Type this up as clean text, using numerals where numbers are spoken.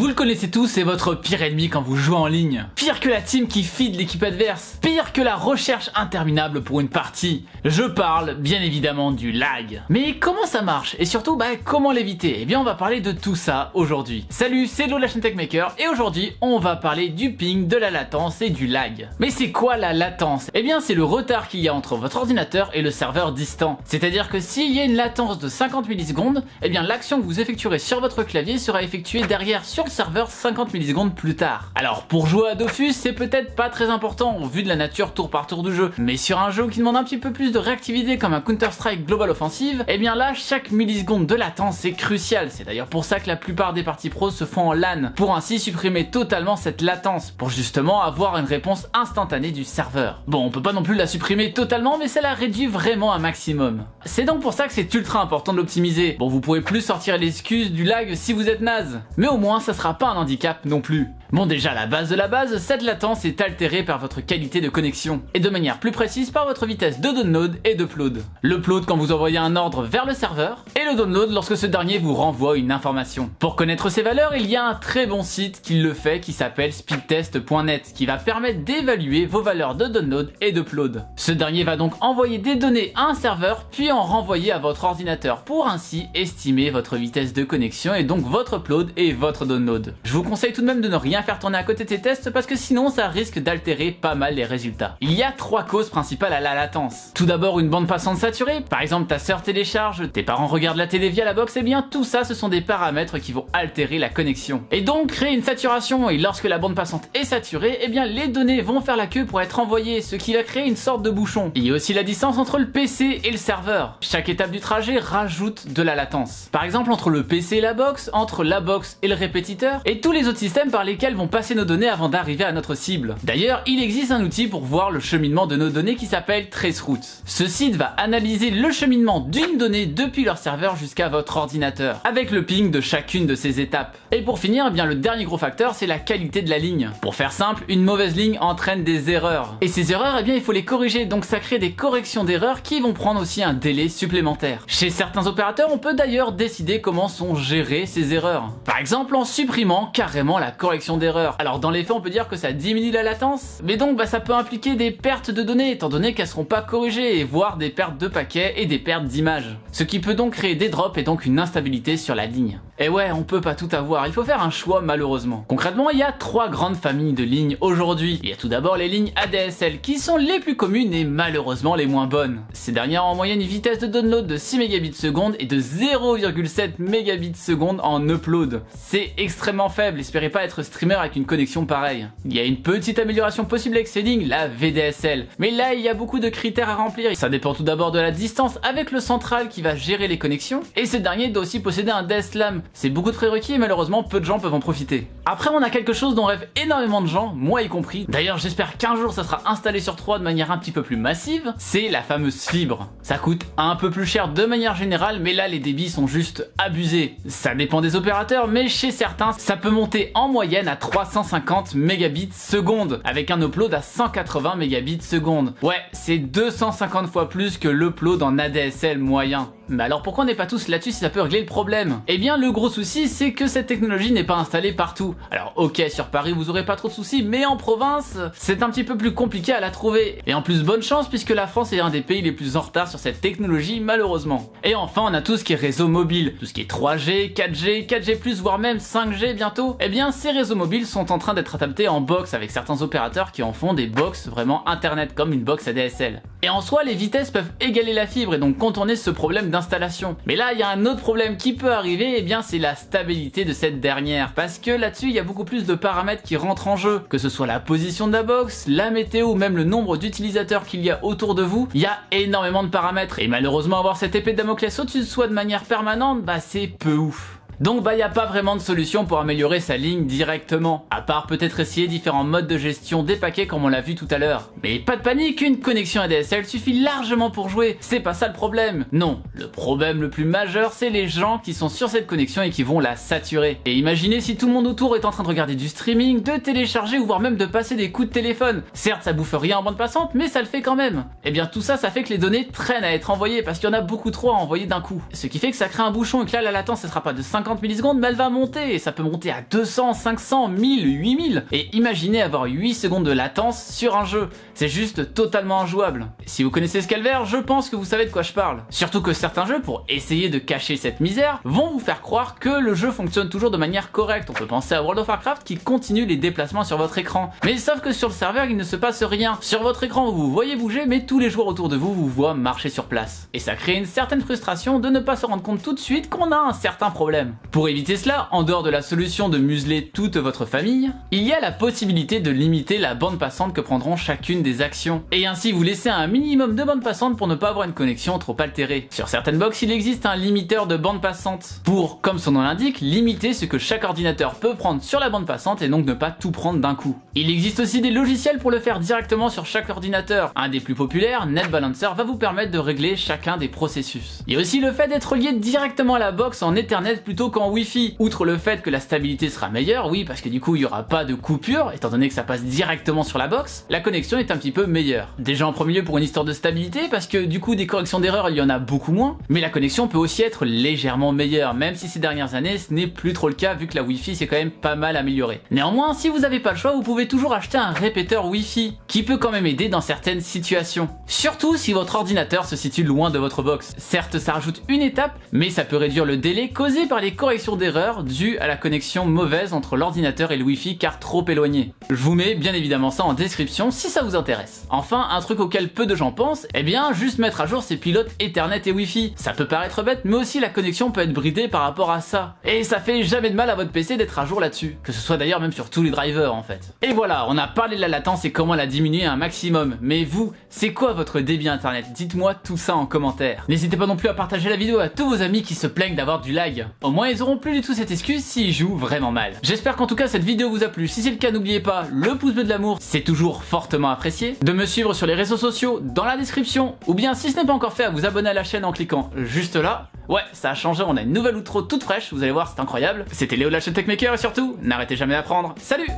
Vous le connaissez tous, c'est votre pire ennemi quand vous jouez en ligne. Pire que la team qui feed l'équipe adverse. Pire que la recherche interminable pour une partie. Je parle bien évidemment du lag. Mais comment ça marche? Et surtout, comment l'éviter? Eh bien, on va parler de tout ça aujourd'hui. Salut, c'est Lo de la chaîne TechMaker et aujourd'hui, on va parler du ping, de la latence et du lag. Mais c'est quoi la latence? Eh bien, c'est le retard qu'il y a entre votre ordinateur et le serveur distant. C'est-à-dire que s'il y a une latence de 50 millisecondes, eh bien l'action que vous effectuerez sur votre clavier sera effectuée derrière sur le serveur 50 millisecondes plus tard. Alors pour jouer à Dofus, c'est peut-être pas très important au vu de la nature tour par tour du jeu, mais sur un jeu qui demande un petit peu plus de réactivité comme un Counter-Strike Global Offensive, eh bien là chaque milliseconde de latence est crucial. C'est d'ailleurs pour ça que la plupart des parties pro se font en LAN, pour ainsi supprimer totalement cette latence, pour justement avoir une réponse instantanée du serveur. Bon, on peut pas non plus la supprimer totalement, mais ça la réduit vraiment un maximum. C'est donc pour ça que c'est ultra important de l'optimiser. Bon, vous pouvez plus sortir l'excuse du lag si vous êtes naze, mais au moins ça sera pas un handicap non plus. Bon, déjà la base de la base, cette latence est altérée par votre qualité de connexion, et de manière plus précise par votre vitesse de download et d'upload. L'upload quand vous envoyez un ordre vers le serveur, et le download lorsque ce dernier vous renvoie une information. Pour connaître ces valeurs, il y a un très bon site qui le fait qui s'appelle speedtest.net, qui va permettre d'évaluer vos valeurs de download et d'upload. Ce dernier va donc envoyer des données à un serveur, puis en renvoyer à votre ordinateur pour ainsi estimer votre vitesse de connexion et donc votre upload et votre download. Je vous conseille tout de même de ne rien faire tourner à côté de ces tests parce que sinon ça risque d'altérer pas mal les résultats. Il y a trois causes principales à la latence. Tout d'abord une bande passante saturée, par exemple ta sœur télécharge, tes parents regardent la télé via la box, et bien tout ça ce sont des paramètres qui vont altérer la connexion. Et donc créer une saturation, et lorsque la bande passante est saturée, eh bien les données vont faire la queue pour être envoyées, ce qui va créer une sorte de bouchon. Il y a aussi la distance entre le PC et le serveur. Chaque étape du trajet rajoute de la latence. Par exemple entre le PC et la box, entre la box et le répétiteur, et tous les autres systèmes par lesquels vont passer nos données avant d'arriver à notre cible. D'ailleurs, il existe un outil pour voir le cheminement de nos données qui s'appelle Traceroute. Ce site va analyser le cheminement d'une donnée depuis leur serveur jusqu'à votre ordinateur, avec le ping de chacune de ces étapes. Et pour finir, eh bien le dernier gros facteur, c'est la qualité de la ligne. Pour faire simple, une mauvaise ligne entraîne des erreurs. Et ces erreurs, eh bien il faut les corriger, donc ça crée des corrections d'erreurs qui vont prendre aussi un délai supplémentaire. Chez certains opérateurs, on peut d'ailleurs décider comment sont gérées ces erreurs. Par exemple en supprimant carrément la correction d'erreurs. Alors dans les faits, on peut dire que ça diminue la latence, mais donc ça peut impliquer des pertes de données étant donné qu'elles seront pas corrigées, et voire des pertes de paquets et des pertes d'images. Ce qui peut donc créer des drops et donc une instabilité sur la ligne. Et ouais, on peut pas tout avoir, il faut faire un choix malheureusement. Concrètement, il y a trois grandes familles de lignes aujourd'hui. Il y a tout d'abord les lignes ADSL qui sont les plus communes et malheureusement les moins bonnes. Ces dernières ont en moyenne une vitesse de download de 6 Mbps et de 0,7 Mbps en upload. C'est extrêmement faible, espérez pas être streamer avec une connexion pareille. Il y a une petite amélioration possible avec ces lignes, la VDSL. Mais là, il y a beaucoup de critères à remplir. Ça dépend tout d'abord de la distance avec le central qui va gérer les connexions. Et ce dernier doit aussi posséder un DSLAM. C'est beaucoup de prérequis et malheureusement, peu de gens peuvent en profiter. Après, on a quelque chose dont rêvent énormément de gens, moi y compris. D'ailleurs, j'espère qu'un jour, ça sera installé sur 3 de manière un petit peu plus massive. C'est la fameuse fibre. Ça coûte un peu plus cher de manière générale, mais là, les débits sont juste abusés. Ça dépend des opérateurs, mais chez certains, ça peut monter en moyenne à 350 mégabits seconde, avec un upload à 180 mégabits seconde. Ouais, c'est 250 fois plus que l'upload en ADSL moyen. Mais alors pourquoi on n'est pas tous là-dessus si ça peut régler le problème? Eh bien le gros souci c'est que cette technologie n'est pas installée partout. Alors ok, sur Paris vous aurez pas trop de soucis, mais en province c'est un petit peu plus compliqué à la trouver. Et en plus bonne chance puisque la France est un des pays les plus en retard sur cette technologie malheureusement. Et enfin on a tout ce qui est réseau mobile, tout ce qui est 3G, 4G, 4G+, voire même 5G bientôt. Eh bien ces réseaux mobiles sont en train d'être adaptés en box avec certains opérateurs qui en font des box vraiment internet comme une box ADSL. Et en soi les vitesses peuvent égaler la fibre et donc contourner ce problème d'installation. Mais là il y a un autre problème qui peut arriver, et bien c'est la stabilité de cette dernière, parce que là-dessus il y a beaucoup plus de paramètres qui rentrent en jeu, que ce soit la position de la box, la météo ou même le nombre d'utilisateurs qu'il y a autour de vous. Il y a énormément de paramètres et malheureusement avoir cette épée de Damoclès au-dessus de soi de manière permanente, c'est peu ouf. Donc y a pas vraiment de solution pour améliorer sa ligne directement, à part peut-être essayer différents modes de gestion des paquets comme on l'a vu tout à l'heure. Mais pas de panique, une connexion ADSL suffit largement pour jouer, c'est pas ça le problème. Non, le problème le plus majeur c'est les gens qui sont sur cette connexion et qui vont la saturer. Et imaginez si tout le monde autour est en train de regarder du streaming, de télécharger ou voire même de passer des coups de téléphone. Certes ça bouffe rien en bande passante, mais ça le fait quand même. Et bien tout ça, ça fait que les données traînent à être envoyées parce qu'il y en a beaucoup trop à envoyer d'un coup. Ce qui fait que ça crée un bouchon et que là la latence ne sera pas de 50 50 millisecondes, mais elle va monter, et ça peut monter à 200, 500, 1000, 8000. Et imaginez avoir 8 secondes de latence sur un jeu, c'est juste totalement injouable. Si vous connaissez ce calvaire, je pense que vous savez de quoi je parle. Surtout que certains jeux, pour essayer de cacher cette misère, vont vous faire croire que le jeu fonctionne toujours de manière correcte. On peut penser à World of Warcraft qui continue les déplacements sur votre écran. Mais sauf que sur le serveur, il ne se passe rien. Sur votre écran, vous vous voyez bouger, mais tous les joueurs autour de vous vous voient marcher sur place. Et ça crée une certaine frustration de ne pas se rendre compte tout de suite qu'on a un certain problème. Pour éviter cela, en dehors de la solution de museler toute votre famille, il y a la possibilité de limiter la bande passante que prendront chacune des actions. Et ainsi vous laisser un minimum de bande passante pour ne pas avoir une connexion trop altérée. Sur certaines box, il existe un limiteur de bande passante pour, comme son nom l'indique, limiter ce que chaque ordinateur peut prendre sur la bande passante et donc ne pas tout prendre d'un coup. Il existe aussi des logiciels pour le faire directement sur chaque ordinateur. Un des plus populaires, NetBalancer, va vous permettre de régler chacun des processus. Il y a aussi le fait d'être lié directement à la box en Ethernet plutôt qu'en Wi-Fi. Outre le fait que la stabilité sera meilleure, oui, parce que du coup il n'y aura pas de coupure, étant donné que ça passe directement sur la box, la connexion est un petit peu meilleure. Déjà en premier lieu pour une histoire de stabilité, parce que du coup des corrections d'erreurs il y en a beaucoup moins, mais la connexion peut aussi être légèrement meilleure, même si ces dernières années ce n'est plus trop le cas vu que la Wi-Fi s'est quand même pas mal améliorée. Néanmoins, si vous n'avez pas le choix, vous pouvez toujours acheter un répéteur Wi-Fi, qui peut quand même aider dans certaines situations. Surtout si votre ordinateur se situe loin de votre box. Certes, ça rajoute une étape, mais ça peut réduire le délai causé par les corrections d'erreurs dues à la connexion mauvaise entre l'ordinateur et le Wi-Fi car trop éloigné. Je vous mets bien évidemment ça en description si ça vous intéresse. Enfin, un truc auquel peu de gens pensent, eh bien juste mettre à jour ses pilotes Ethernet et Wi-Fi. Ça peut paraître bête, mais aussi la connexion peut être bridée par rapport à ça. Et ça fait jamais de mal à votre PC d'être à jour là-dessus. Que ce soit d'ailleurs même sur tous les drivers en fait. Et voilà, on a parlé de la latence et comment la diminuer à un maximum. Mais vous, c'est quoi votre débit internet? Dites-moi tout ça en commentaire. N'hésitez pas non plus à partager la vidéo à tous vos amis qui se plaignent d'avoir du lag. Au moins ils auront plus du tout cette excuse s'ils jouent vraiment mal. J'espère qu'en tout cas cette vidéo vous a plu. Si c'est le cas, n'oubliez pas le pouce bleu de l'amour, c'est toujours fortement apprécié. De me suivre sur les réseaux sociaux dans la description. Ou bien si ce n'est pas encore fait, à vous abonner à la chaîne en cliquant juste là. Ouais, ça a changé, on a une nouvelle outro toute fraîche, vous allez voir, c'est incroyable. C'était Léo de la chaîne Techmaker et surtout, n'arrêtez jamais d'apprendre. Salut!